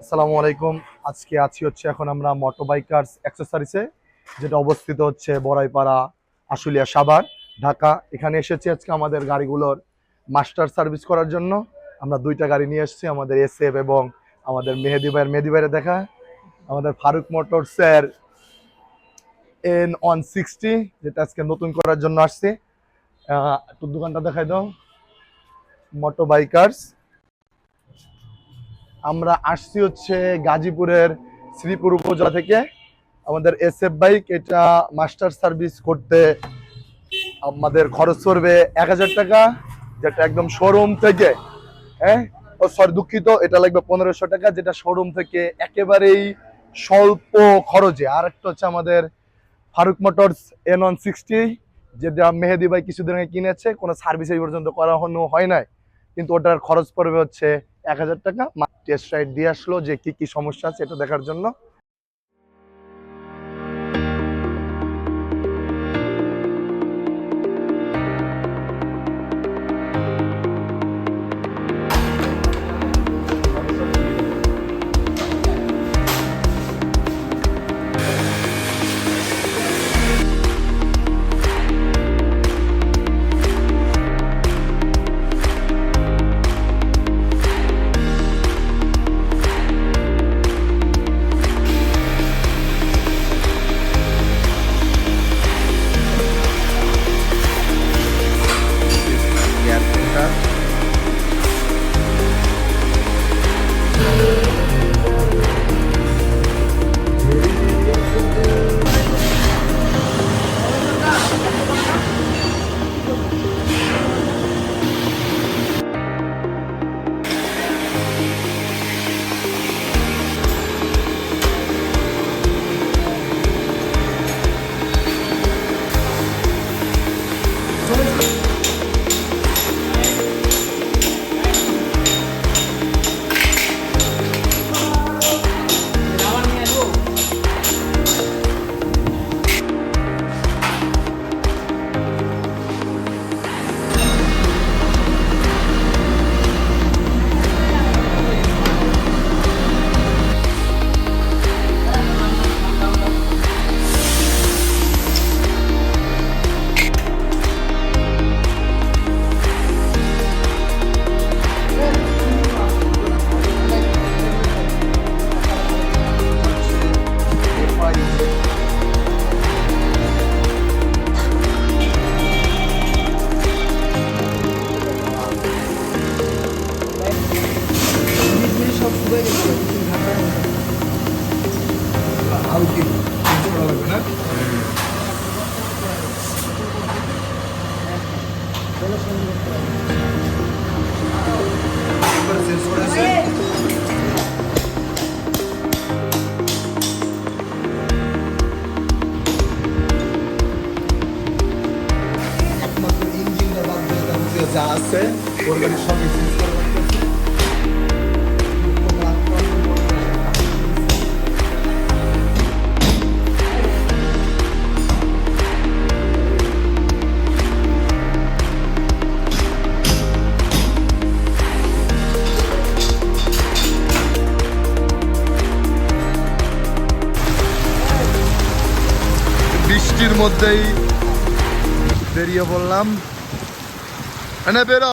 আসসালামু আলাইকুম। আজকে আছি হচ্ছে এখন আমরা মোটরবাইকার্স অ্যাক্সেসরিজে, যেটা অবস্থিত হচ্ছে বড়াইপাড়া, আশুলিয়া, সাভার, ঢাকা। এখানে এসেছি আজকে আমাদের গাড়িগুলোর মাস্টার সার্ভিস করার জন্য। আমরা দুইটা গাড়ি নিয়ে এসেছি, আমাদের এসএফ এবং আমাদের মেহেদি ভাইয়ের দেখা আমাদের ফারুক মোটরসের N160, যেটা আজকে নতুন করার জন্য আসছে। একটু দোকানটা দেখাই দাও, মোটরবাইকার্স। আমরা আসছি হচ্ছে গাজীপুরের শ্রীপুর উপজেলা থেকে। আমাদের এসএফ বাইক, এটা মাস্টার সার্ভিস করতে আমাদের খরচ পড়বে 1000 টাকা, যেটা একদম শোরুম থেকে, হ্যাঁ দুঃখিত, এটা লাগবে 1500 টাকা, যেটা শোরুম থেকে একেবারেই স্বল্প খরচে। আর একটা হচ্ছে আমাদের ফারুক মোটরস N160, যেটা মেহেদি ভাই কিছুদিন আগে কিনেছে, কোনো সার্ভিস এই পর্যন্ত করানো হয় নাই, কিন্তু ওটার খরচ পড়বে হচ্ছে 1000 টাকা। টেস্ট রাইড দিয়ে আসলো যে কি কি সমস্যা আছে এটা দেখার জন্য। যা আছে ওরগানিক সব এক্সচেঞ্জ করা লাগতেছে। বৃষ্টির মধ্যেই বেরিয়ে পড়লাম। বেরো।